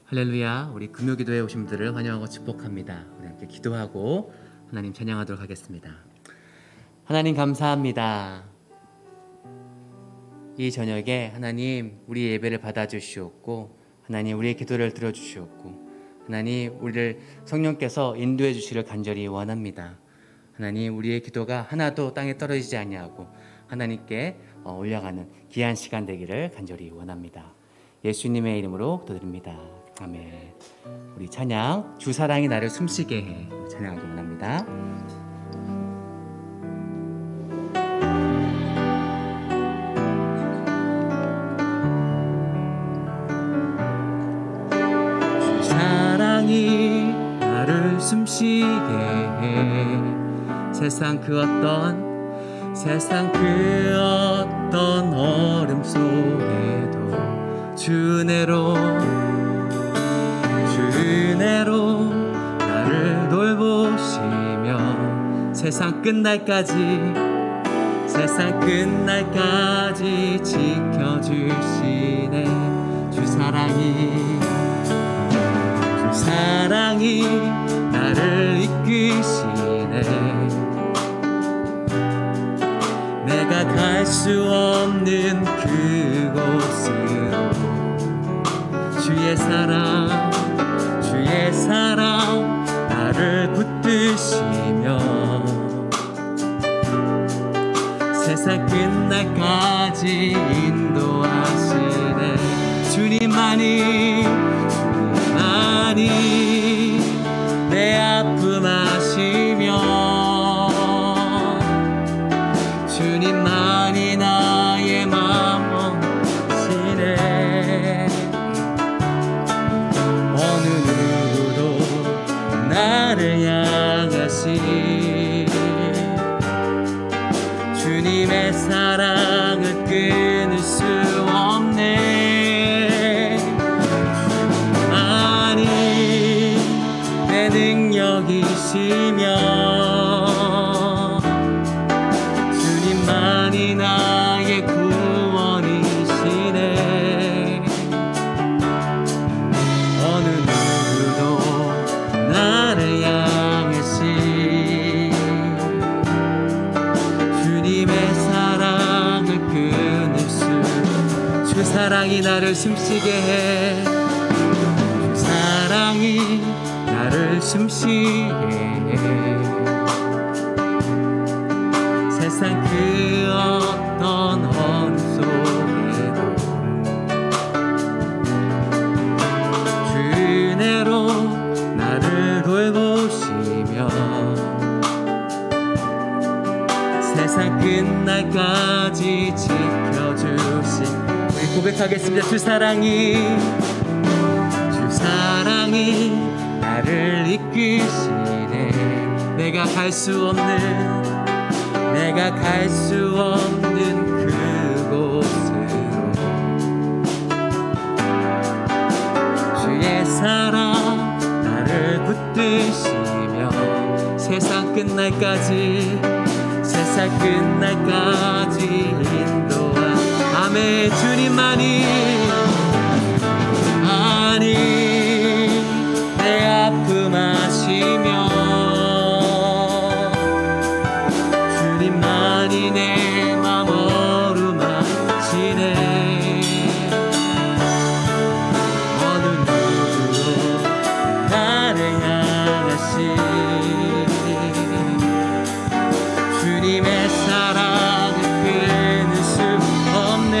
할렐루야. 우리 금요기도에 오신 분들을 환영하고 축복합니다. 우리 함께 기도하고 하나님 찬양하도록 하겠습니다. 하나님 감사합니다. 이 저녁에 하나님 우리 예배를 받아주시옵고, 하나님 우리의 기도를 들어주시옵고, 하나님 우리를 성령께서 인도해 주시기를 간절히 원합니다. 하나님 우리의 기도가 하나도 땅에 떨어지지 아니하고 하나님께 올려가는 귀한 시간 되기를 간절히 원합니다. 예수님의 이름으로 기도드립니다. 아멘. 우리 찬양 주 사랑이 나를 숨쉬게 해 찬양하기 원합니다. 주 사랑이 나를 숨쉬게 해 세상 그 어떤 얼음 속에도 주 은혜로 나를 돌보시며 세상 끝날까지 지켜주시네. 주 사랑이 나를 이끄시네. 내가 갈 수 없는 그곳으로 주의 사랑 나를 붙드시며 세상 끝날까지 인도하시네. 주님만이 내 아픔 아시며 주님만이 나의 마음 아시네. 어느 누구도 나를 향하시 주님의 사랑을 끊을 수 없네. 주님만이 내 능력이시며 주님만이 나의 구원이시네. 어느 누구도 나를 향하시 주님의 사랑을 끊을 주 사랑이 나를 숨쉬게 해. 주 사랑이 나를 숨쉬게 해. 세상 그 어떤 어둠 속에도 주 은혜로 나를 돌보시며 세상 끝날까지 지켜주시. 우리 고백하겠습니다. 주 사랑이 나를 이끄시네. 내가 갈 수 없는 그곳으로 주의 사랑 나를 붙드시며 세상 끝날까지 인도하. 아멘. 주님만이 내 아픔 아시며 주님만이 내 맘 어루만지네. 어느 누구도 나를 향하시 주님의 사랑을 끊을 수 없네.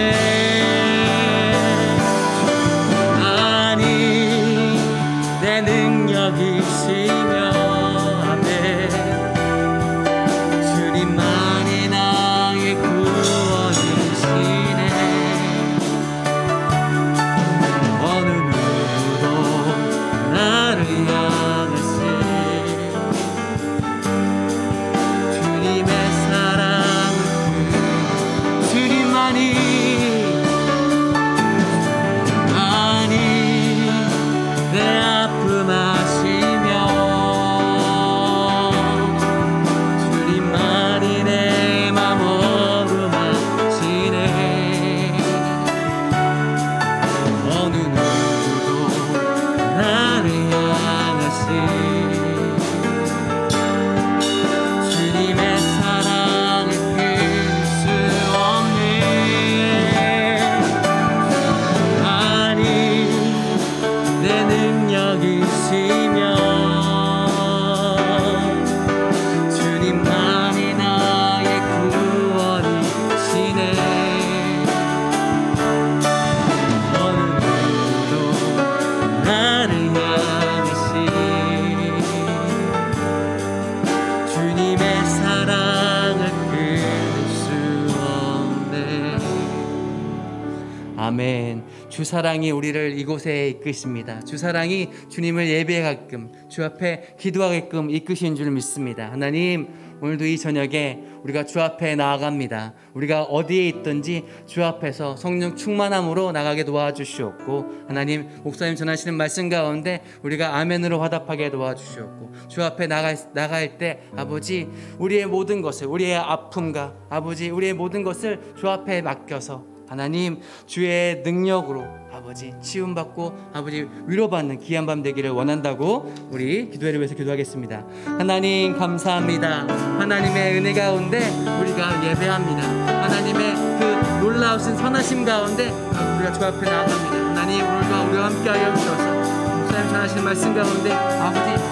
주 사랑이 우리를 이곳에 이끄십니다. 주 사랑이 주님을 예배하게끔, 주 앞에 기도하게끔 이끄신 줄 믿습니다. 하나님, 오늘도 이 저녁에 우리가 주 앞에 나아갑니다. 우리가 어디에 있든지 주 앞에서 성령 충만함으로 나가게 도와주시옵고, 하나님, 목사님 전하시는 말씀 가운데 우리가 아멘으로 화답하게 도와주시옵고, 주 앞에 나갈 때 아버지, 우리의 모든 것을, 우리의 아픔과 아버지, 우리의 모든 것을 주 앞에 맡겨서 하나님, 주의 능력으로 아버지 치움받고 아버지 위로받는 귀한 밤 되기를 원한다고 우리 기도회를 위해서 기도하겠습니다. 하나님 감사합니다. 하나님의 은혜 가운데 우리가 예배합니다. 하나님의 그 놀라우신 선하심 가운데 우리가 주 앞에 나아갑니다. 하나님, 오늘도 우리와 함께하여 주셔서 목사님 전하시는 말씀 가운데 아버지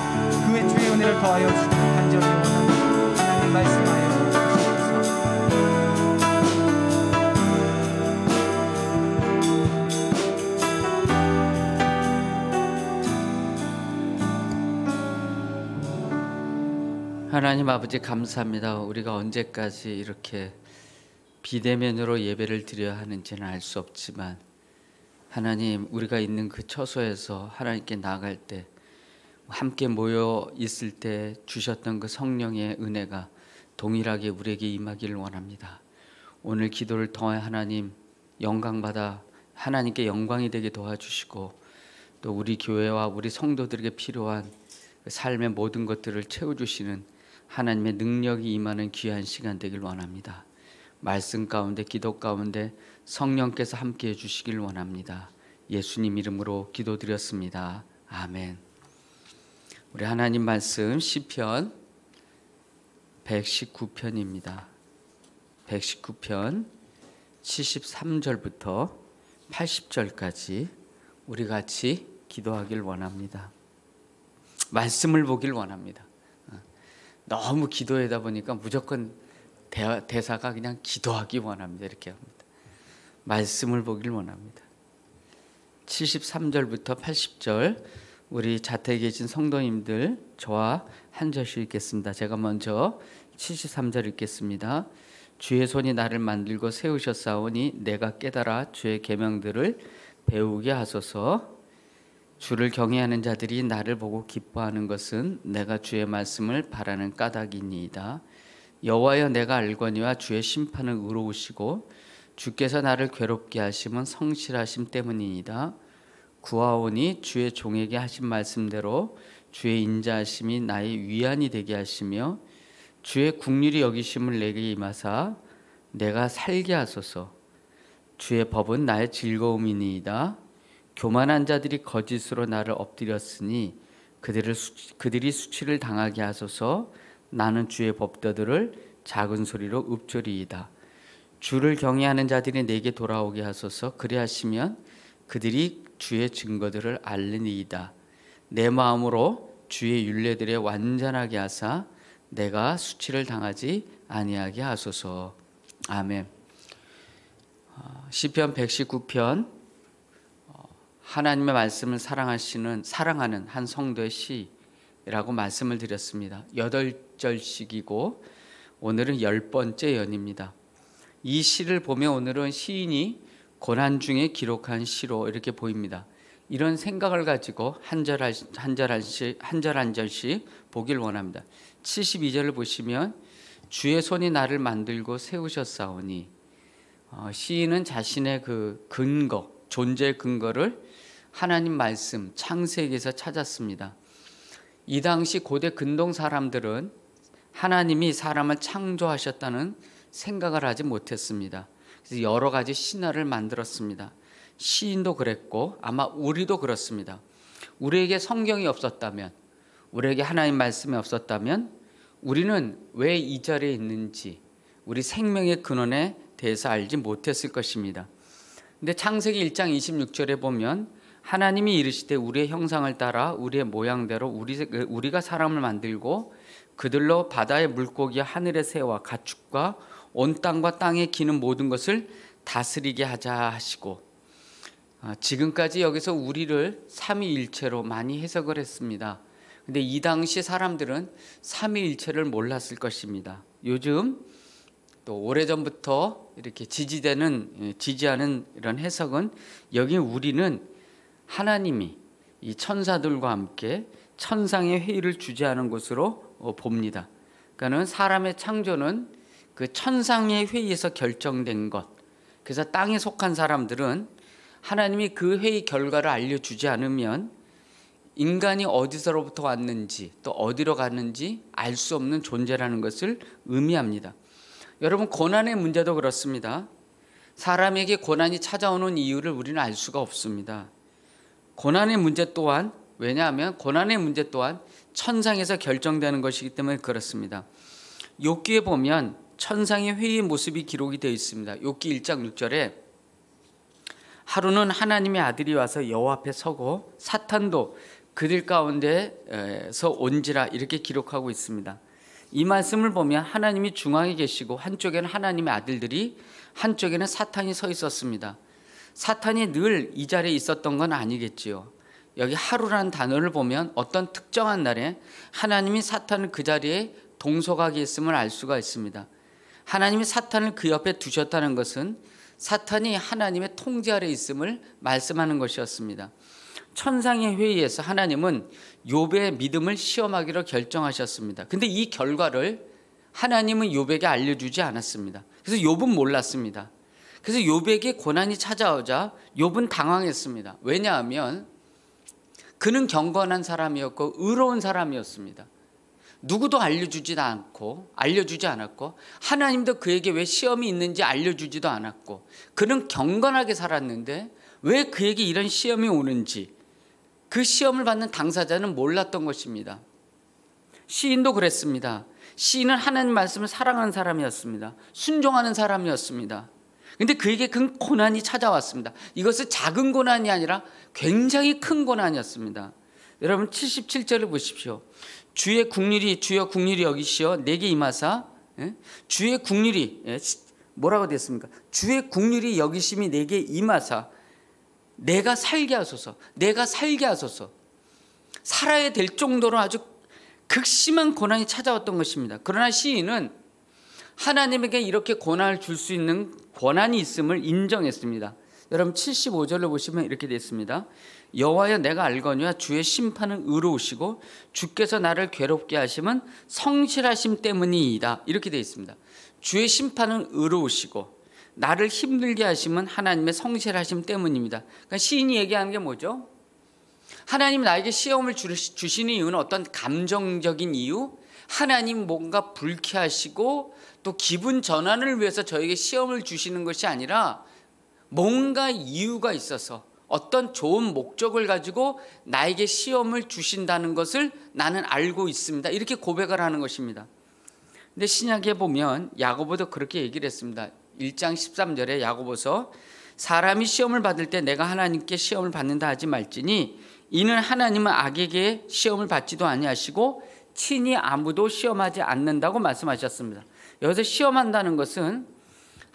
그 주의 은혜를 더하여 주시길 간절히 원합니다. 하나님 말씀하여 주시옵소서. 하나님 아버지 감사합니다. 우리가 언제까지 이렇게 비대면으로 예배를 드려야 하는지는 알 수 없지만 하나님, 우리가 있는 그 처소에서 하나님께 나아갈 때 함께 모여 있을 때 주셨던 그 성령의 은혜가 동일하게 우리에게 임하기를 원합니다. 오늘 기도를 통해 하나님 영광받아 하나님께 영광이 되게 도와주시고, 또 우리 교회와 우리 성도들에게 필요한 삶의 모든 것들을 채워주시는 하나님의 능력이 임하는 귀한 시간 되길 원합니다. 말씀 가운데, 기도 가운데 성령께서 함께해 주시길 원합니다. 예수님 이름으로 기도드렸습니다. 아멘. 우리 하나님 말씀 시편 119편입니다. 119편 73절부터 80절까지 우리 같이 기도하길 원합니다. 말씀을 보길 원합니다. 너무 기도하다 보니까 무조건 대사가 그냥 기도하기 원합니다. 이렇게 합니다. 말씀을 보길 원합니다. 73절부터 80절 우리 자택에 계신 성도님들 저와 한 절씩 읽겠습니다. 제가 먼저 73절 읽겠습니다. 주의 손이 나를 만들고 세우셨사오니 내가 깨달아 주의 계명들을 배우게 하소서. 주를 경외하는 자들이 나를 보고 기뻐하는 것은 내가 주의 말씀을 바라는 까닭이니이다. 여호와여, 내가 알거니와 주의 심판은 의로우시고 주께서 나를 괴롭게 하심은 성실하심 때문이니이다. 구하오니 주의 종에게 하신 말씀대로 주의 인자하심이 나의 위안이 되게 하시며 주의 국률이 여기심을 내게 임하사 내가 살게 하소서. 주의 법은 나의 즐거움이니이다. 교만한 자들이 거짓으로 나를 엎드렸으니 그들이 수치를 당하게 하소서. 나는 주의 법도들을 작은 소리로 읊조리이다. 주를 경외하는 자들이 내게 돌아오게 하소서. 그리하시면 그들이 주의 증거들을 알리니이다. 내 마음으로 주의 율례들에 완전하게 하사 내가 수치를 당하지 아니하게 하소서. 아멘. 시편 119편 하나님의 말씀을 사랑하는 한 성도의 시라고 말씀을 드렸습니다. 8절씩이고 오늘은 10번째 연입니다. 이 시를 보면 오늘은 시인이 고난 중에 기록한 시로 이렇게 보입니다. 이런 생각을 가지고 한 절 한 절씩 보길 원합니다. 72절을 보시면 주의 손이 나를 만들고 세우셨사오니, 시인은 자신의 그 근거, 존재의 근거를 하나님 말씀 창세기에서 찾았습니다. 이 당시 고대 근동 사람들은 하나님이 사람을 창조하셨다는 생각을 하지 못했습니다. 그래서 여러 가지 신화를 만들었습니다. 시인도 그랬고 아마 우리도 그렇습니다. 우리에게 성경이 없었다면, 우리에게 하나님 말씀이 없었다면 우리는 왜 이 자리에 있는지, 우리 생명의 근원에 대해서 알지 못했을 것입니다. 근데 창세기 1장 26절에 보면 하나님이 이르시되 우리의 형상을 따라 우리의 모양대로 우리가 사람을 만들고 그들로 바다의 물고기와 하늘의 새와 가축과 온 땅과 땅에 기는 모든 것을 다스리게 하자 하시고, 지금까지 여기서 우리를 삼위일체로 많이 해석을 했습니다. 근데 이 당시 사람들은 삼위일체를 몰랐을 것입니다. 요즘 또 오래전부터 이렇게 지지하는 이런 해석은 여기 우리는 하나님이 이 천사들과 함께 천상의 회의를 주재하는 것으로 봅니다. 그러니까는 사람의 창조는 그 천상의 회의에서 결정된 것. 그래서 땅에 속한 사람들은 하나님이 그 회의 결과를 알려주지 않으면 인간이 어디서로부터 왔는지 또 어디로 갔는지 알 수 없는 존재라는 것을 의미합니다. 여러분, 고난의 문제도 그렇습니다. 사람에게 고난이 찾아오는 이유를 우리는 알 수가 없습니다. 고난의 문제 또한, 왜냐하면 고난의 문제 또한 천상에서 결정되는 것이기 때문에 그렇습니다. 욥기에 보면 천상의 회의의 모습이 기록이 되어 있습니다. 욥기 1장 6절에 하루는 하나님의 아들이 와서 여호와 앞에 서고 사탄도 그들 가운데서 온지라, 이렇게 기록하고 있습니다. 이 말씀을 보면 하나님이 중앙에 계시고 한쪽에는 하나님의 아들들이, 한쪽에는 사탄이 서 있었습니다. 사탄이 늘 이 자리에 있었던 건 아니겠지요. 여기 하루라는 단어를 보면 어떤 특정한 날에 하나님이 사탄을 그 자리에 동석하게 했음을 알 수가 있습니다. 하나님이 사탄을 그 옆에 두셨다는 것은 사탄이 하나님의 통제 아래 있음을 말씀하는 것이었습니다. 천상의 회의에서 하나님은 욥의 믿음을 시험하기로 결정하셨습니다. 근데 이 결과를 하나님은 욥에게 알려주지 않았습니다. 그래서 욥은 몰랐습니다. 그래서 욥에게 고난이 찾아오자 욥은 당황했습니다. 왜냐하면 그는 경건한 사람이었고 의로운 사람이었습니다. 누구도 알려주지 않았고 하나님도 그에게 왜 시험이 있는지 알려주지도 않았고, 그는 경건하게 살았는데 왜 그에게 이런 시험이 오는지 그 시험을 받는 당사자는 몰랐던 것입니다. 시인도 그랬습니다. 시인은 하나님 말씀을 사랑하는 사람이었습니다. 순종하는 사람이었습니다. 근데 그에게 큰 고난이 찾아왔습니다. 이것은 작은 고난이 아니라 굉장히 큰 고난이었습니다. 여러분 77절을 보십시오. 주의 국률이, 주여 국률이 여기시어 내게 임하사, 주의 국률이, 뭐라고 됐습니까? 주의 국률이 여기심이 내게 임하사 내가 살게 하소서, 내가 살게 하소서. 살아야 될 정도로 아주 극심한 고난이 찾아왔던 것입니다. 그러나 시인은 하나님에게 이렇게 고난을 줄 수 있는 권한이 있음을 인정했습니다. 여러분 75절로 보시면 이렇게 되어 있습니다. 여호와여 내가 알거니와 주의 심판은 의로우시고 주께서 나를 괴롭게 하심은 성실하심 때문이이다, 이렇게 되어 있습니다. 주의 심판은 의로우시고 나를 힘들게 하심은 하나님의 성실하심 때문입니다. 그러니까 시인이 얘기하는 게 뭐죠? 하나님이 나에게 시험을 주시는 이유는 어떤 감정적인 이유, 하나님 뭔가 불쾌하시고 또 기분 전환을 위해서 저에게 시험을 주시는 것이 아니라 뭔가 이유가 있어서 어떤 좋은 목적을 가지고 나에게 시험을 주신다는 것을 나는 알고 있습니다, 이렇게 고백을 하는 것입니다. 근데 신약에 보면 야고보도 그렇게 얘기를 했습니다. 1장 13절에 야고보서 사람이 시험을 받을 때 내가 하나님께 시험을 받는다 하지 말지니 이는 하나님은 악에게 시험을 받지도 아니하시고 친히 아무도 시험하지 않는다고 말씀하셨습니다. 여기서 시험한다는 것은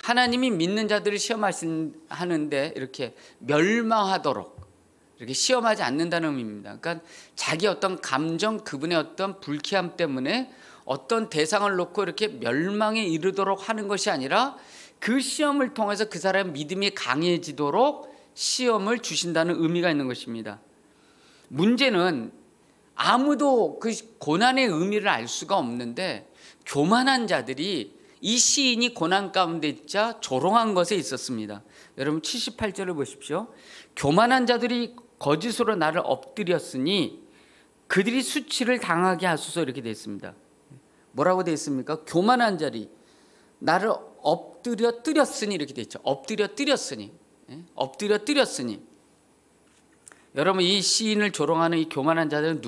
하나님이 믿는 자들을 시험하시는데 이렇게 멸망하도록 이렇게 시험하지 않는다는 의미입니다. 그러니까 자기 어떤 감정, 그분의 어떤 불쾌함 때문에 어떤 대상을 놓고 이렇게 멸망에 이르도록 하는 것이 아니라 그 시험을 통해서 그 사람의 믿음이 강해지도록 시험을 주신다는 의미가 있는 것입니다. 문제는 아무도 그 고난의 의미를 알 수가 없는데 교만한 자들이 이 시인이 고난 가운데 있자 조롱한 것에 있었습니다. 여러분 78절을 보십시오. 교만한 자들이 거짓으로 나를 엎드렸으니 그들이 수치를 당하게 하소서, 이렇게 되어 있습니다. 뭐라고 되어 있습니까? 교만한 자들이 나를 엎드렸으니, 이렇게 되어 있죠. 엎드렸으니. 여러분 이 시인을 조롱하는 이 교만한 자들은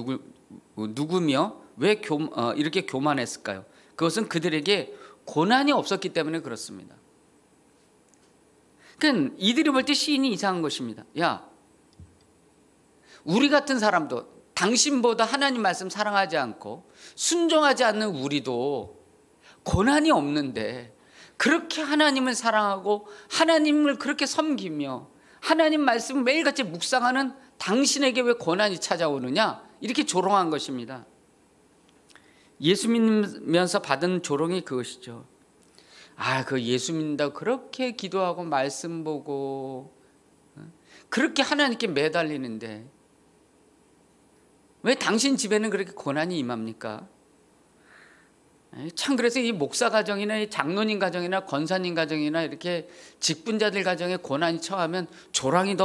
누구며 왜 이렇게 교만했을까요? 그것은 그들에게 고난이 없었기 때문에 그렇습니다. 그러니까 이들이 볼 때 시인이 이상한 것입니다. 야, 우리 같은 사람도 당신보다 하나님 말씀 사랑하지 않고 순종하지 않는 우리도 고난이 없는데 그렇게 하나님을 사랑하고 하나님을 그렇게 섬기며 하나님 말씀을 매일같이 묵상하는 당신에게 왜 고난이 찾아오느냐, 이렇게 조롱한 것입니다. 예수 믿으면서 받은 조롱이 그것이죠. 그 예수 믿는다고 그렇게 기도하고 말씀 보고 그렇게 하나님께 매달리는데 왜 당신 집에는 그렇게 고난이 임합니까? 참 그래서 이 목사 가정이나 이 장로님 가정이나 권사님 가정이나 이렇게 직분자들 가정에 고난이 처하면 조롱이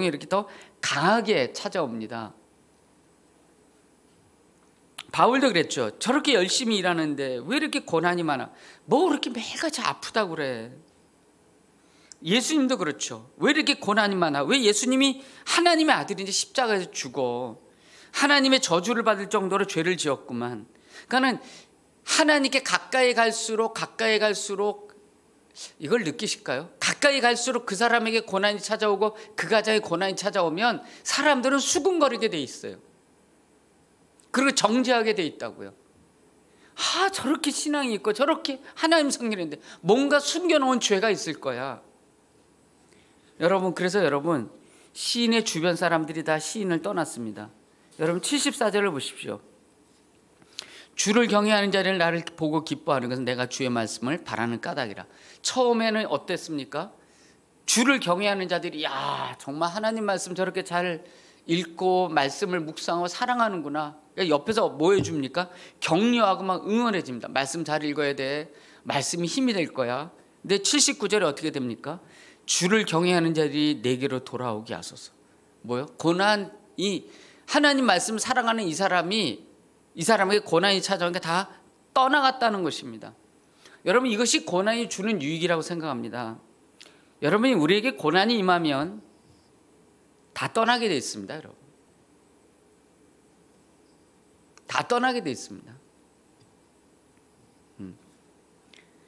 이렇게 더 강하게 찾아옵니다. 바울도 그랬죠. 저렇게 열심히 일하는데 왜 이렇게 고난이 많아? 뭐 그렇게 매일같이 아프다고 그래? 예수님도 그렇죠. 왜 이렇게 고난이 많아? 왜 예수님이 하나님의 아들인데 십자가에서 죽어? 하나님의 저주를 받을 정도로 죄를 지었구만. 그러니까는 하나님께 가까이 갈수록 이걸 느끼실까요? 가까이 갈수록 그 사람에게 고난이 찾아오고 그 가정에 고난이 찾아오면 사람들은 수군거리게 돼 있어요. 그리고 정죄하게 돼 있다고요. 저렇게 신앙이 있고 저렇게 하나님 성령인데 뭔가 숨겨놓은 죄가 있을 거야. 여러분, 그래서 여러분, 시인의 주변 사람들이 다 시인을 떠났습니다. 여러분 74절을 보십시오. 주를 경외하는 자를 나를 보고 기뻐하는 것은 내가 주의 말씀을 바라는 까닭이라. 처음에는 어땠습니까? 주를 경외하는 자들이 정말 하나님 말씀 저렇게 잘 읽고 말씀을 묵상하고 사랑하는구나. 옆에서 뭐 해줍니까? 격려하고 막 응원해 줍니다. 말씀 잘 읽어야 돼. 말씀이 힘이 될 거야. 근데 79절에 어떻게 됩니까? 주를 경외하는 자들이 내게로 돌아오게 하소서. 뭐요? 고난이, 하나님 말씀 사랑하는 이 사람에게 고난이 찾아오니까 다 떠나갔다는 것입니다. 여러분, 이것이 고난이 주는 유익이라고 생각합니다. 여러분이 우리에게 고난이 임하면 다 떠나게 돼 있습니다. 여러분, 다 떠나게 돼 있습니다.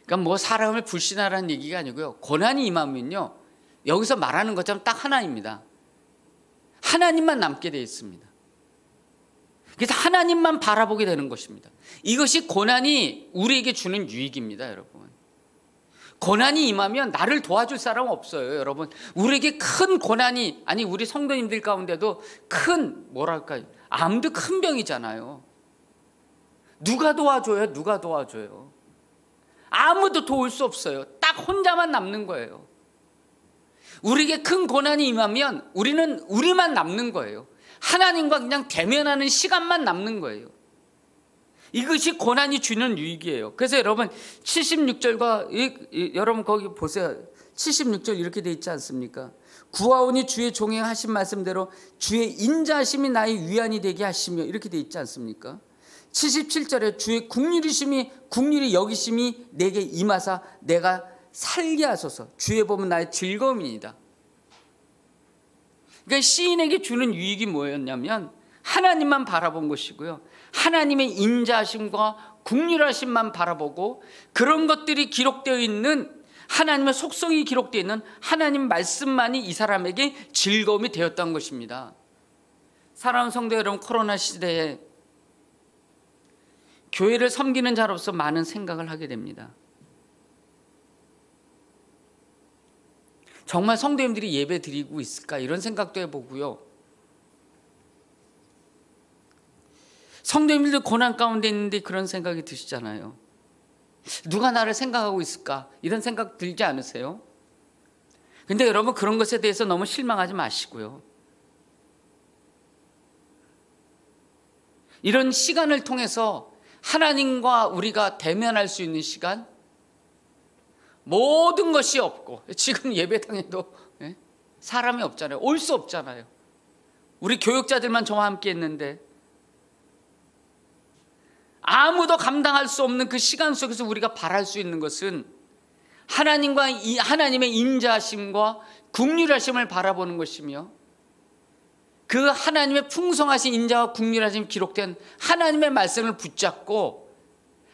그러니까 뭐 사람을 불신하라는 얘기가 아니고요. 고난이 임하면요, 여기서 말하는 것처럼 딱 하나입니다. 하나님만 남게 돼 있습니다. 그래서 하나님만 바라보게 되는 것입니다. 이것이 고난이 우리에게 주는 유익입니다. 여러분, 고난이 임하면 나를 도와줄 사람은 없어요. 여러분, 우리에게 큰 고난이, 아니 우리 성도님들 가운데도 큰 암도 큰 병이잖아요. 누가 도와줘요? 누가 도와줘요? 아무도 도울 수 없어요. 딱 혼자만 남는 거예요. 우리에게 큰 고난이 임하면 우리만 남는 거예요. 하나님과 그냥 대면하는 시간만 남는 거예요. 이것이 고난이 주는 유익이에요. 그래서 여러분 76절과 여러분 거기 보세요. 76절 이렇게 돼 있지 않습니까? 구하오니 주의 종에 하신 말씀대로 주의 인자하심이 나의 위안이 되게 하시며, 이렇게 돼 있지 않습니까? 77절에 주의 국률이 여기심이 내게 임하사 내가 살게 하소서. 주의 법은 나의 즐거움이니이다. 그러니까 시인에게 주는 유익이 뭐였냐면 하나님만 바라본 것이고요, 하나님의 인자하심과 국률하심만 바라보고 그런 것들이 기록되어 있는, 하나님의 속성이 기록되어 있는 하나님 말씀만이 이 사람에게 즐거움이 되었던 것입니다. 사랑하는 성도 여러분, 코로나 시대에 교회를 섬기는 자로서 많은 생각을 하게 됩니다. 정말 성도님들이 예배 드리고 있을까, 이런 생각도 해보고요. 성도님들도 고난 가운데 있는데 그런 생각이 드시잖아요. 누가 나를 생각하고 있을까, 이런 생각 들지 않으세요? 근데 여러분, 그런 것에 대해서 너무 실망하지 마시고요. 이런 시간을 통해서 하나님과 우리가 대면할 수 있는 시간, 모든 것이 없고, 지금 예배당에도 사람이 없잖아요. 올 수 없잖아요. 우리 교육자들만 저와 함께 했는데 아무도 감당할 수 없는 그 시간 속에서 우리가 바랄 수 있는 것은 하나님의 인자하심과 긍휼하심을 바라보는 것이며, 그 하나님의 풍성하신 인자와 긍휼하심이 기록된 하나님의 말씀을 붙잡고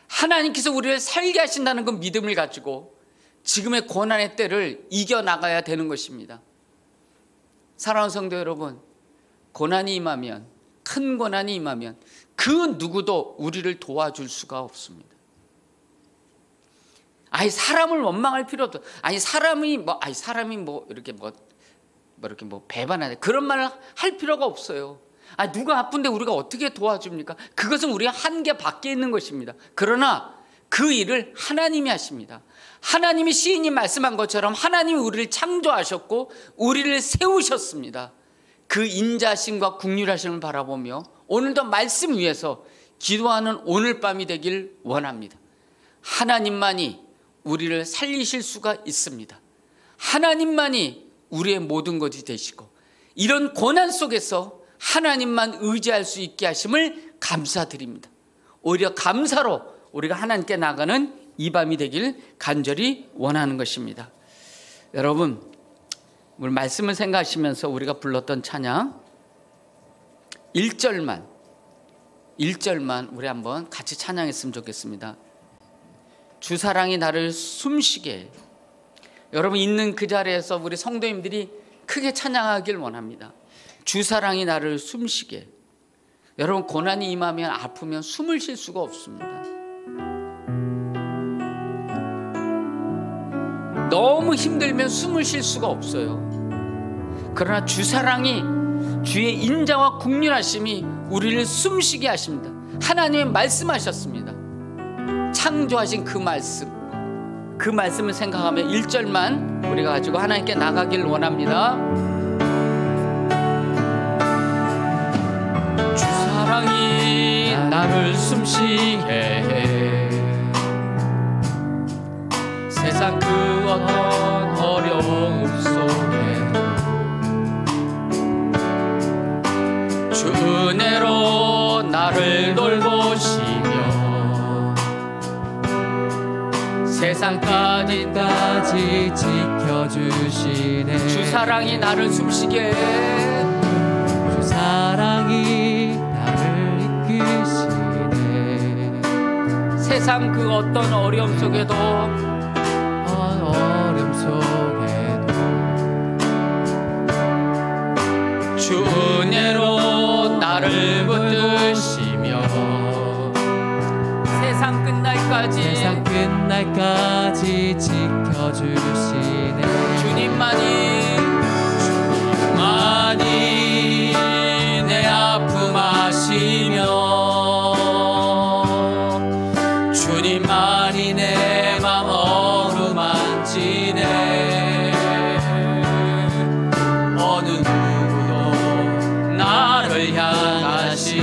하나님께서 우리를 살게 하신다는 그 믿음을 가지고 지금의 고난의 때를 이겨나가야 되는 것입니다. 사랑하는 성도 여러분, 고난이 임하면, 큰 고난이 임하면 그 누구도 우리를 도와줄 수가 없습니다. 사람을 원망할 필요도, 사람이 이렇게 배반하네, 그런 말을 할 필요가 없어요. 누가 아픈데 우리가 어떻게 도와줍니까? 그것은 우리가 한계 밖에 있는 것입니다. 그러나 그 일을 하나님이 하십니다. 하나님이 시인이 말씀한 것처럼 하나님이 우리를 창조하셨고 우리를 세우셨습니다. 그 인자심과 국률하심을 바라보며 오늘도 말씀 위에서 기도하는 오늘 밤이 되길 원합니다. 하나님만이 우리를 살리실 수가 있습니다. 하나님만이 우리의 모든 것이 되시고 이런 고난 속에서 하나님만 의지할 수 있게 하심을 감사드립니다. 오히려 감사로 우리가 하나님께 나가는 이 밤이 되길 간절히 원하는 것입니다. 여러분, 우리 말씀을 생각하시면서 우리가 불렀던 찬양 1절만 우리 한번 같이 찬양했으면 좋겠습니다. 주 사랑이 나를 숨쉬게 해. 여러분 있는 그 자리에서 우리 성도님들이 크게 찬양하길 원합니다. 주 사랑이 나를 숨쉬게 해. 여러분 고난이 임하면 아프면 숨을 쉴 수가 없습니다. 너무 힘들면 숨을 쉴 수가 없어요. 그러나 주 사랑이 주의 인자와 국률하심이 우리를 숨쉬게 하십니다. 하나님이 말씀하셨습니다. 창조하신 그 말씀을 생각하며 1절만 우리가 가지고 하나님께 나가길 원합니다. 주 사랑이 나를 숨쉬게 해. 세상 그 어떤 어려움 속에 주 은혜로 나를 돌보시며 세상까지 지켜주시네. 주 사랑이 나를 숨쉬게 해. 주 사랑이 나를 이끄시네. 세상 그 어떤 어려움 속에도 주 은혜로 나를 붙드시며 세상 끝날까지 지켜주시네. 주님만이 내 아픔 아시며 주님만이 내 맘 어루만지네. 어느 누구도 나를 향하시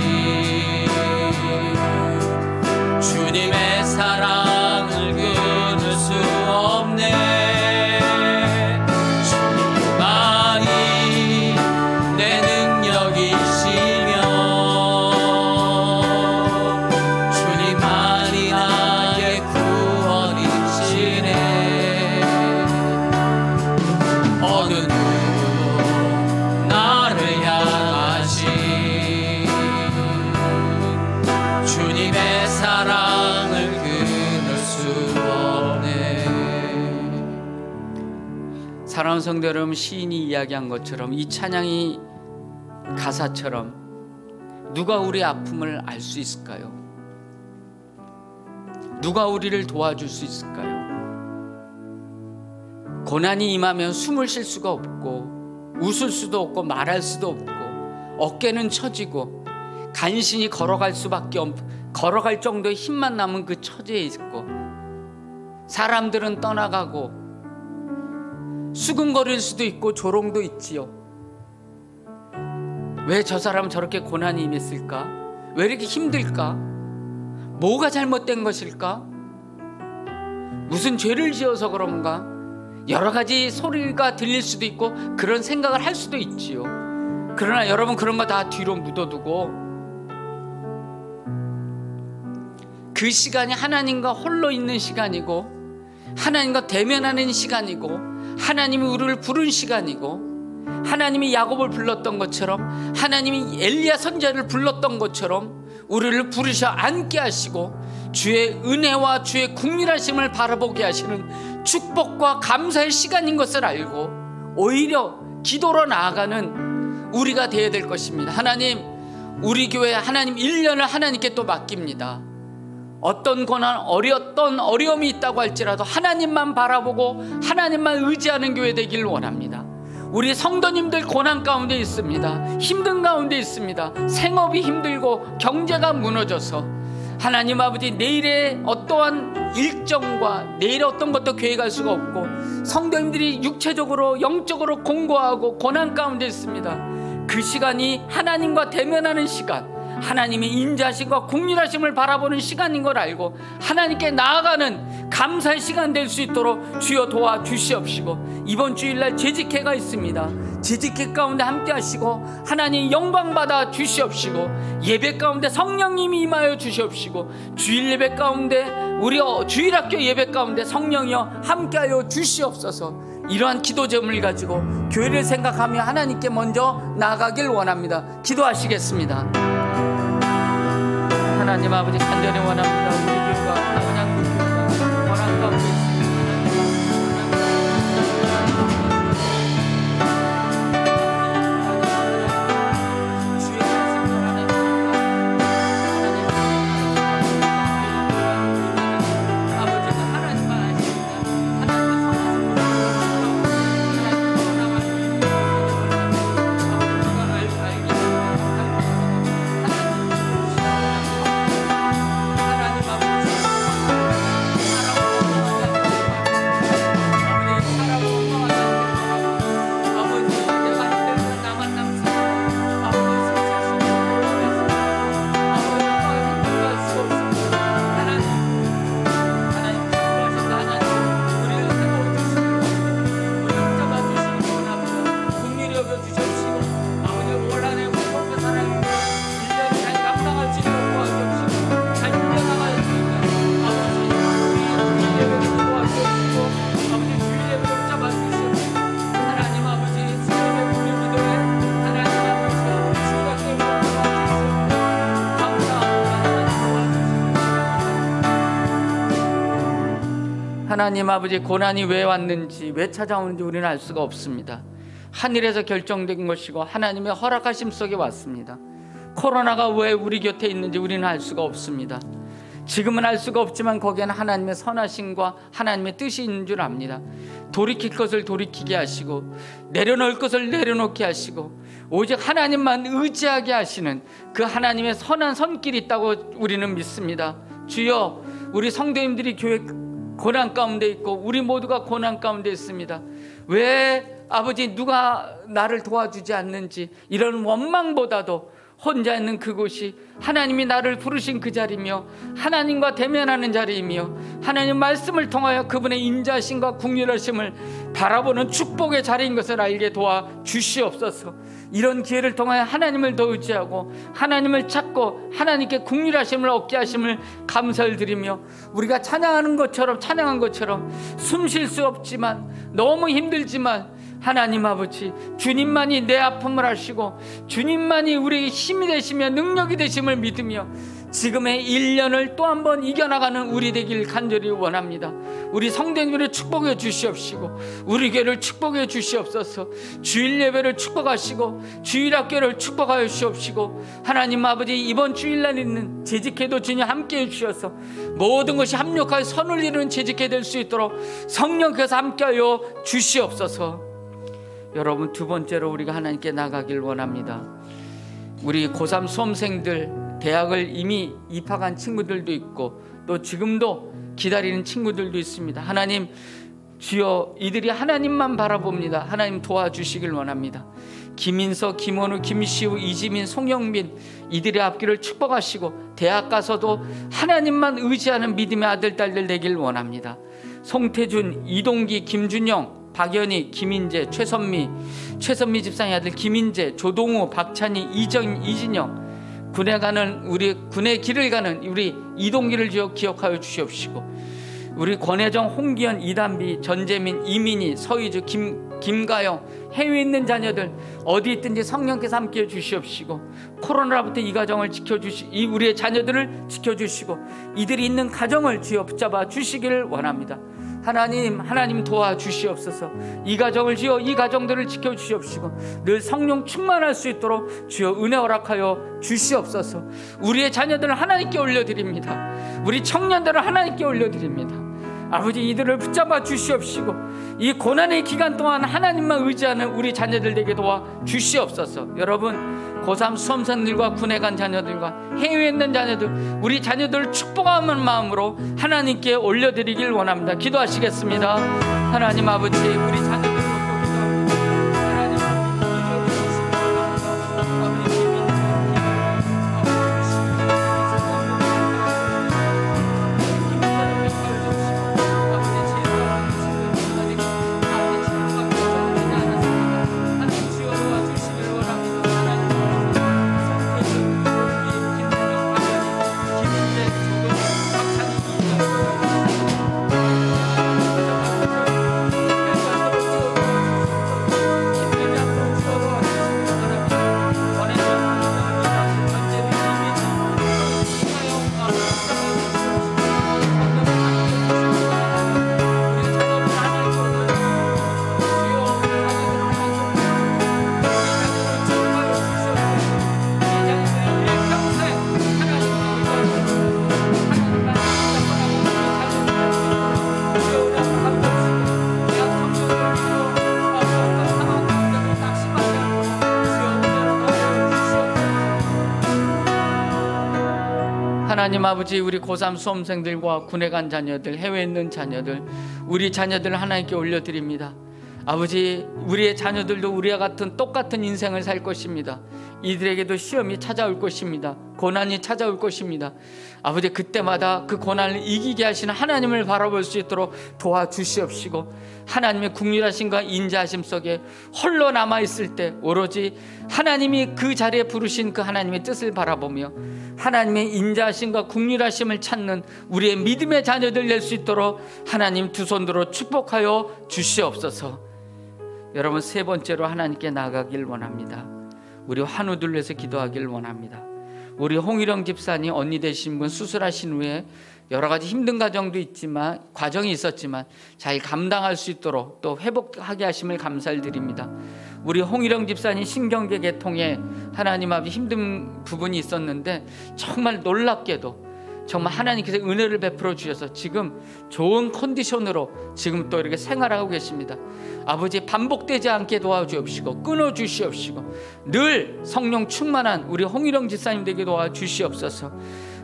주님의 사랑을 끊을 수 없네. 주님만이 내 능력이시며 주님만이 나의 구원이시네. 어느 누구도 나를 향하시 주님의 사랑을 끊을 수 없네. 사랑하는 성도 여러분, 시인이 이야기한 것처럼 이 찬양이 가사처럼 누가 우리 아픔을 알 수 있을까요? 누가 우리를 도와줄 수 있을까요? 고난이 임하면 숨을 쉴 수가 없고 웃을 수도 없고 말할 수도 없고 어깨는 처지고 간신히 걸어갈 정도의 힘만 남은 그 처지에 있고 사람들은 떠나가고 수근거릴 수도 있고 조롱도 있지요. 왜 저 사람은 저렇게 고난이 임했을까? 왜 이렇게 힘들까? 뭐가 잘못된 것일까? 무슨 죄를 지어서 그런가? 여러 가지 소리가 들릴 수도 있고 그런 생각을 할 수도 있지요. 그러나 여러분 그런 거 다 뒤로 묻어두고 그 시간이 하나님과 홀로 있는 시간이고 하나님과 대면하는 시간이고 하나님이 우리를 부른 시간이고 하나님이 야곱을 불렀던 것처럼 하나님이 엘리야 선지자를 불렀던 것처럼 우리를 부르셔 앉게 하시고 주의 은혜와 주의 국률하심을 바라보게 하시는 축복과 감사의 시간인 것을 알고 오히려 기도로 나아가는 우리가 되어야 될 것입니다. 하나님, 우리 교회 하나님 1년을 하나님께 또 맡깁니다. 어떤 고난, 어떤 어려움이 있다고 할지라도 하나님만 바라보고 하나님만 의지하는 교회 되기를 원합니다. 우리 성도님들 고난 가운데 있습니다. 힘든 가운데 있습니다. 생업이 힘들고 경제가 무너져서 하나님 아버지, 내일의 어떠한 일정과 내일의 어떤 것도 계획할 수가 없고 성도님들이 육체적으로 영적으로 공고하고 고난 가운데 있습니다. 그 시간이 하나님과 대면하는 시간, 하나님의 인자하심과 국률하심을 바라보는 시간인 걸 알고 하나님께 나아가는 감사의 시간 될 수 있도록 주여 도와주시옵시고, 이번 주일날 재직회가 있습니다. 재직회 가운데 함께 하시고 하나님 영광 받아 주시옵시고, 예배 가운데 성령님이 임하여 주시옵시고, 주일 예배 가운데 우리 주일학교 예배 가운데 성령이여 함께하여 주시옵소서. 이러한 기도 제목을 가지고 교회를 생각하며 하나님께 먼저 나아가길 원합니다. 기도하시겠습니다. 하나님 아버지, 간절히 원합니다. 우리 교회가 한양교회가 고난 가운데 있습니다. 하나님 아버지, 고난이 왜 왔는지, 왜 찾아오는지 우리는 알 수가 없습니다. 하늘에서 결정된 것이고 하나님의 허락하심 속에 왔습니다. 코로나가 왜 우리 곁에 있는지 우리는 알 수가 없습니다. 지금은 알 수가 없지만 거기에는 하나님의 선하심과 하나님의 뜻이 있는 줄 압니다. 돌이킬 것을 돌이키게 하시고 내려놓을 것을 내려놓게 하시고 오직 하나님만 의지하게 하시는 그 하나님의 선한 손길이 있다고 우리는 믿습니다. 주여, 우리 성도님들이 교회 고난 가운데 있고 우리 모두가 고난 가운데 있습니다. 왜 아버지 누가 나를 도와주지 않는지, 이런 원망보다도 혼자 있는 그곳이 하나님이 나를 부르신 그 자리며 하나님과 대면하는 자리이며 하나님 말씀을 통하여 그분의 인자심과 긍휼하심을 바라보는 축복의 자리인 것을 알게 도와주시옵소서. 이런 기회를 통하여 하나님을 더 의지하고 하나님을 찾고 하나님께 긍휼하심을 얻게 하심을 감사를 드리며, 우리가 찬양하는 것처럼 찬양한 것처럼 숨 쉴 수 없지만 너무 힘들지만 하나님 아버지, 주님만이 내 아픔을 아시고 주님만이 우리에게 힘이 되시며 능력이 되심을 믿으며 지금의 1년을 또 한 번 이겨나가는 우리 되길 간절히 원합니다. 우리 성도님들을 축복해 주시옵시고 우리 교회를 축복해 주시옵소서. 주일 예배를 축복하시고 주일학교를 축복하여 주시옵시고, 하나님 아버지, 이번 주일날 있는 재직회도 주님 함께해 주셔서 모든 것이 합력하여 선을 이루는 재직회 될 수 있도록 성령께서 함께하여 주시옵소서. 여러분, 두 번째로 우리가 하나님께 나가길 원합니다. 우리 고3 수험생들, 대학을 이미 입학한 친구들도 있고 또 지금도 기다리는 친구들도 있습니다. 하나님, 주여, 이들이 하나님만 바라봅니다. 하나님 도와주시길 원합니다. 김인서, 김원우, 김시우, 이지민, 송영민, 이들의 앞길을 축복하시고 대학 가서도 하나님만 의지하는 믿음의 아들, 딸들 되길 원합니다. 송태준, 이동기, 김준영, 박연희, 김인재, 최선미 집사의 아들 김인재, 조동우, 박찬희, 이진영, 군에 길을 가는 우리 이동기를 기억하여 주시옵시고, 우리 권혜정, 홍기현, 이단비, 전재민, 이민희, 서희주, 김가영, 해외에 있는 자녀들 어디 있든지 성령께서 함께해 주시옵시고 코로나로부터 이 가정을 우리의 자녀들을 지켜주시고 이들이 있는 가정을 주여 붙잡아 주시기를 원합니다. 하나님 도와주시옵소서. 이 가정을 주여, 이 가정들을 지켜주시옵시고 늘 성령 충만할 수 있도록 주여 은혜 허락하여 주시옵소서. 우리의 자녀들을 하나님께 올려드립니다. 우리 청년들을 하나님께 올려드립니다. 아버지 이들을 붙잡아 주시옵시고 이 고난의 기간 동안 하나님만 의지하는 우리 자녀들 되게 도와 주시옵소서. 여러분 고3 수험생들과 군에 간 자녀들과 해외에 있는 자녀들, 우리 자녀들을 축복하는 마음으로 하나님께 올려드리길 원합니다. 기도하시겠습니다. 하나님 아버지 우리 자녀들 하나님 아버지 우리 고3 수험생들과 군에 간 자녀들, 해외에 있는 자녀들, 우리 자녀들을 하나님께 올려드립니다. 아버지 우리의 자녀들도 우리와 같은 똑같은 인생을 살 것입니다. 이들에게도 시험이 찾아올 것입니다. 고난이 찾아올 것입니다. 아버지 그때마다 그 고난을 이기게 하시는 하나님을 바라볼 수 있도록 도와주시옵시고 하나님의 국률하심과 인자하심 속에 홀로 남아있을 때 오로지 하나님이 그 자리에 부르신 그 하나님의 뜻을 바라보며 하나님의 인자하심과 국률하심을 찾는 우리의 믿음의 자녀들 될 수 있도록 하나님 두 손으로 축복하여 주시옵소서. 여러분 세 번째로 하나님께 나가길 원합니다. 우리 환우들 위해서 기도하길 원합니다. 우리 홍일영 집사님 언니 되신 분 수술하신 후에 여러 가지 힘든 과정이 있었지만 잘 감당할 수 있도록 또 회복하게 하심을 감사를 드립니다. 우리 홍일영 집사님 신경계 개통에 하나님 앞에 힘든 부분이 있었는데 정말 놀랍게도 정말 하나님께서 은혜를 베풀어 주셔서 지금 좋은 컨디션으로 지금 또 이렇게 생활하고 계십니다. 아버지 반복되지 않게 도와주옵시고 끊어주시옵시고 늘 성령 충만한 우리 홍일영 집사님 되게 도와주시옵소서.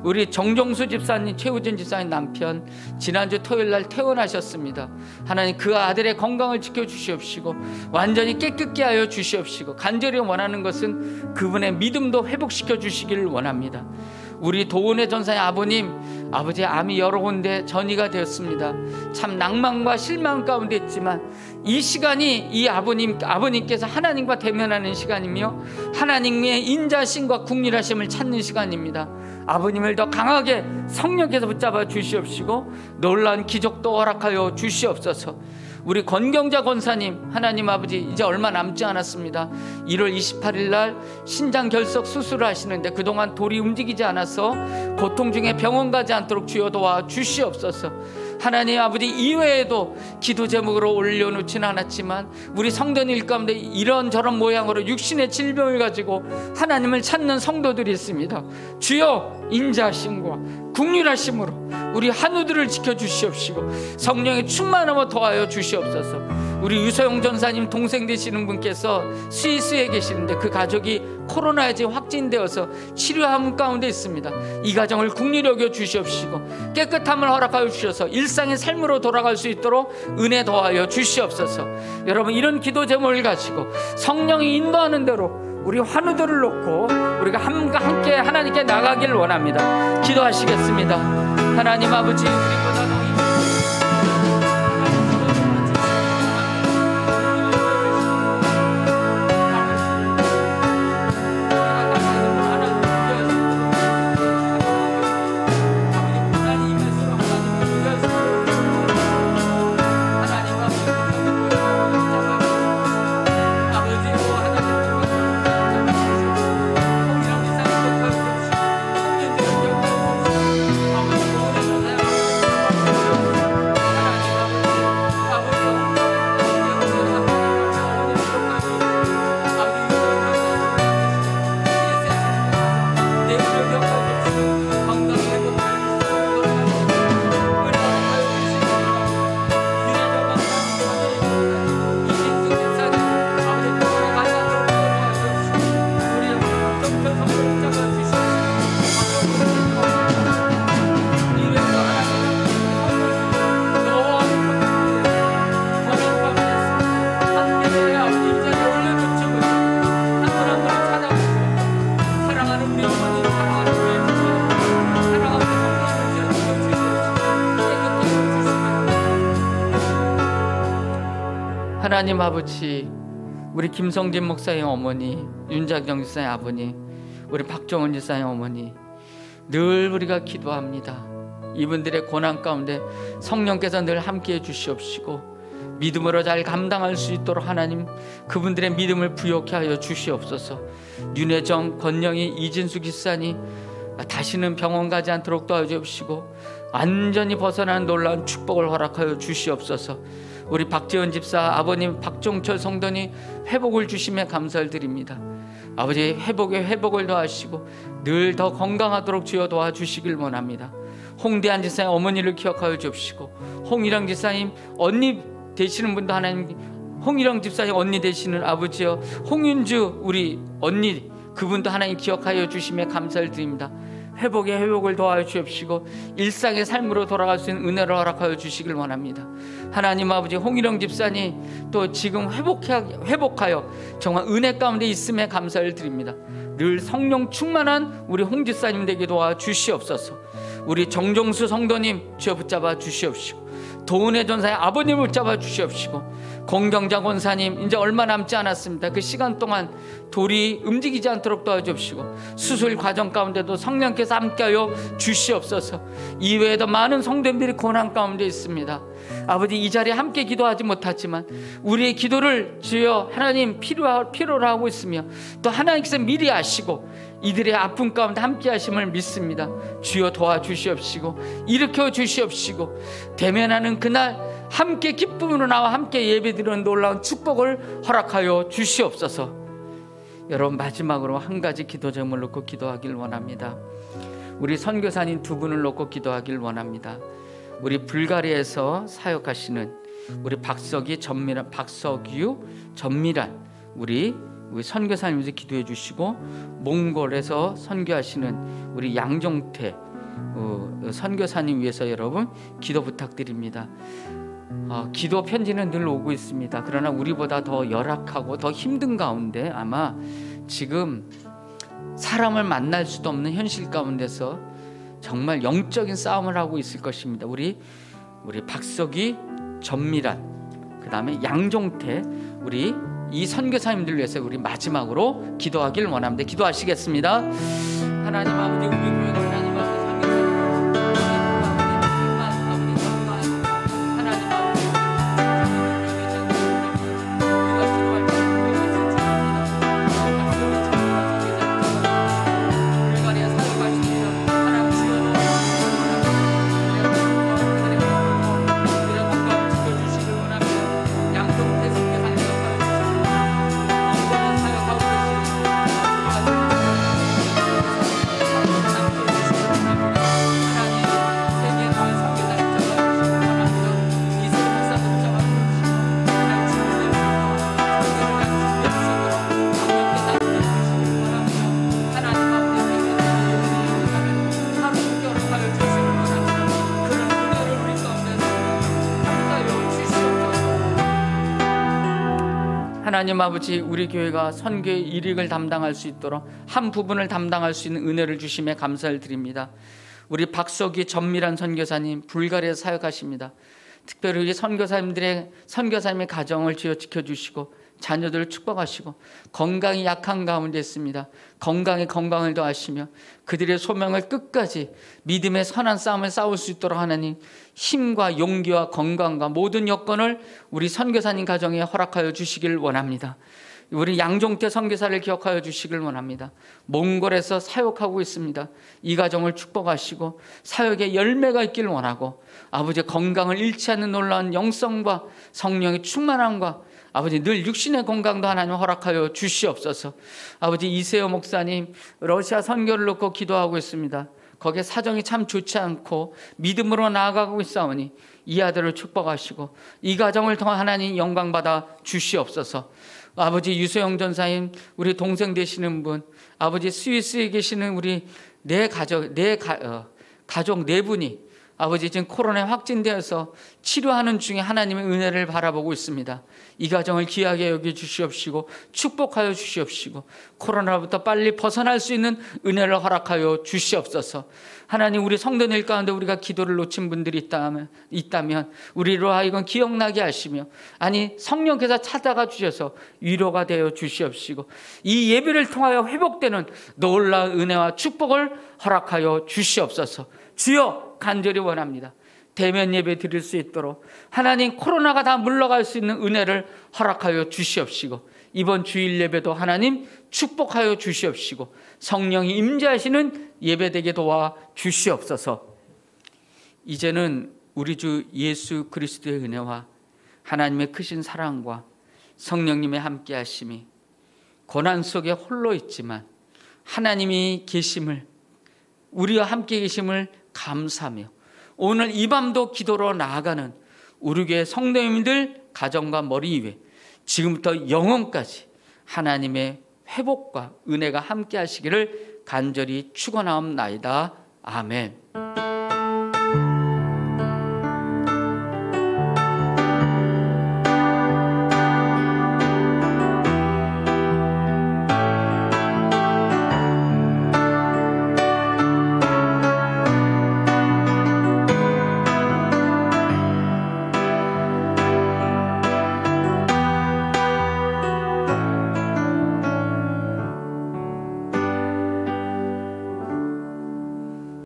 우리 정종수 집사님, 최우진 집사님 남편 지난주 토요일날 퇴원하셨습니다. 하나님 그 아들의 건강을 지켜주시옵시고 완전히 깨끗게 하여 주시옵시고 간절히 원하는 것은 그분의 믿음도 회복시켜 주시기를 원합니다. 우리 도은의 전사의 아버지 암이 여러 군데 전이가 되었습니다. 참 낭만과 실망 가운데 있지만 이 시간이 이 아버님께서 하나님과 대면하는 시간이며 하나님의 인자심과 국률하심을 찾는 시간입니다. 아버님을 더 강하게 성령께서 붙잡아 주시옵시고 놀라운 기적도 허락하여 주시옵소서. 우리 권경자 권사님 하나님 아버지 이제 얼마 남지 않았습니다. 1월 28일 날 신장 결석 수술을 하시는데 그동안 돌이 움직이지 않아서 고통 중에 병원 가지 않도록 주여 도와 주시옵소서. 하나님 아버지 이외에도 기도 제목으로 올려놓지는 않았지만 우리 성도님 가운데 이런저런 모양으로 육신의 질병을 가지고 하나님을 찾는 성도들이 있습니다. 주여 인자하심과 국률하심으로 우리 한우들을 지켜주시옵시고 성령의 충만함을 더하여 주시옵소서. 우리 유서영 전사님 동생 되시는 분께서 스위스에 계시는데 그 가족이 코로나에 확진되어서 치료함 가운데 있습니다. 이 가정을 국리 여겨 주시옵시고 깨끗함을 허락하여 주셔서 일상의 삶으로 돌아갈 수 있도록 은혜 더하여 주시옵소서. 여러분 이런 기도 제목을 가지고 성령이 인도하는 대로 우리 환우들을 놓고 우리가 함께 하나님께 나가길 원합니다. 기도하시겠습니다. 하나님 아버지 우리보다 더 하나님 아버지, 우리 김성진 목사의 어머니, 윤자경 지사의 아버님, 우리 박정은 지사의 어머니, 늘 우리가 기도합니다. 이분들의 고난 가운데 성령께서 늘 함께해 주시옵시고 믿음으로 잘 감당할 수 있도록 하나님 그분들의 믿음을 부욕케 하여 주시옵소서. 윤혜정, 권영희, 이진수 기사님 다시는 병원 가지 않도록 도와주옵시고 완전히 벗어난 놀라운 축복을 허락하여 주시옵소서. 우리 박재원 집사, 아버님 박종철 성도님 회복을 주심에 감사를 드립니다. 아버지 회복에 회복을 더하시고 늘 더 건강하도록 주여 도와주시길 원합니다. 홍대한 지사님 어머니를 기억하여 주옵시고 홍일영 지사님 언니 되시는 분도 하나님, 홍일영 집사님 언니 되시는 아버지여 홍윤주 우리 언니 그분도 하나님 기억하여 주심에 감사를 드립니다. 회복에 회복을 도와여 주옵시고 일상의 삶으로 돌아갈 수 있는 은혜를 허락하여 주시길 원합니다. 하나님 아버지 홍일영 집사님 또 지금 회복하여 정말 은혜 가운데 있음에 감사를 드립니다. 늘 성령 충만한 우리 홍 집사님 되게 도와 주시옵소서. 우리 정종수 성도님 주여 붙잡아 주시옵시고 도은혜 전사의 아버님을 붙잡아 주시옵시고 공경자 권사님 이제 얼마 남지 않았습니다. 그 시간 동안 돌이 움직이지 않도록 도와주옵시고 수술 과정 가운데도 성령께서 함께하여 주시옵소서. 이외에도 많은 성도님들이 고난 가운데 있습니다. 아버지 이 자리에 함께 기도하지 못하지만 우리의 기도를 주여 하나님 필요로 하고 있으며 또 하나님께서 미리 아시고 이들의 아픔 가운데 함께 하심을 믿습니다. 주여 도와주시옵시고 일으켜 주시옵시고 대면하는 그날 함께 기쁨으로 나와 함께 예배드리는 놀라운 축복을 허락하여 주시옵소서. 여러분 마지막으로 한 가지 기도 제목을 놓고 기도하길 원합니다. 우리 선교사님 두 분을 놓고 기도하길 원합니다. 우리 불가리아에서 사역하시는 우리 박석유 전미란 우리 선교사님께서 기도해 주시고 몽골에서 선교하시는 우리 양종태 선교사님 위해서 여러분 기도 부탁드립니다. 기도 편지는 늘 오고 있습니다. 그러나 우리보다 더 열악하고 더 힘든 가운데 아마 지금 사람을 만날 수도 없는 현실 가운데서 정말 영적인 싸움을 하고 있을 것입니다. 우리 박석희, 전미란, 그 다음에 양종태 우리 이 선교사님들 위해서 우리 마지막으로 기도하길 원합니다. 기도하시겠습니다. 하나님 아버지 우리 교회가 하나님 앞에 하나님 아버지 우리 교회가 선교의 일익을 담당할 수 있도록 한 부분을 담당할 수 있는 은혜를 주심에 감사를 드립니다. 우리 박석희 전미란 선교사님 불가리아에서 사역하십니다. 특별히 우리 선교사님의 가정을 주여 지켜주시고 자녀들을 축복하시고 건강이 약한 가운데 있습니다. 건강을 더하시며 그들의 소명을 끝까지 믿음의 선한 싸움을 싸울 수 있도록 하나님 힘과 용기와 건강과 모든 여건을 우리 선교사님 가정에 허락하여 주시길 원합니다. 우리 양종태 선교사를 기억하여 주시길 원합니다. 몽골에서 사역하고 있습니다. 이 가정을 축복하시고 사역에 열매가 있길 원하고 아버지의 건강을 잃지 않는 놀라운 영성과 성령의 충만함과 아버지 늘 육신의 건강도 하나님 허락하여 주시옵소서. 아버지 이세호 목사님 러시아 선교를 놓고 기도하고 있습니다. 거기에 사정이 참 좋지 않고 믿음으로 나아가고 있사오니 이 아들을 축복하시고 이 가정을 통해 하나님 영광받아 주시옵소서. 아버지 유소영 전사님 우리 동생 되시는 분 아버지 스위스에 계시는 우리 가족 네 분이 아버지, 지금 코로나에 확진되어서 치료하는 중에 하나님의 은혜를 바라보고 있습니다. 이 가정을 귀하게 여겨 주시옵시고 축복하여 주시옵시고 코로나로부터 빨리 벗어날 수 있는 은혜를 허락하여 주시옵소서. 하나님, 우리 성도들 가운데 우리가 기도를 놓친 분들이 있다면 우리로 하여금 기억나게 하시며, 아니 성령께서 찾아가 주셔서 위로가 되어 주시옵시고 이 예배를 통하여 회복되는 놀라운 은혜와 축복을 허락하여 주시옵소서. 주여, 간절히 원합니다. 대면 예배 드릴 수 있도록 하나님, 코로나가 다 물러갈 수 있는 은혜를 허락하여 주시옵시고 이번 주일 예배도 하나님 축복하여 주시옵시고 성령이 임재하시는 예배되게 도와 주시옵소서. 이제는 우리 주 예수 그리스도의 은혜와 하나님의 크신 사랑과 성령님의 함께 하심이 고난 속에 홀로 있지만 하나님이 계심을, 우리와 함께 계심을 감사하며 오늘 이 밤도 기도로 나아가는 우리 교회 성도님들 가정과 머리 위에 지금부터 영원까지 하나님의 회복과 은혜가 함께 하시기를 간절히 축원하옵나이다. 아멘.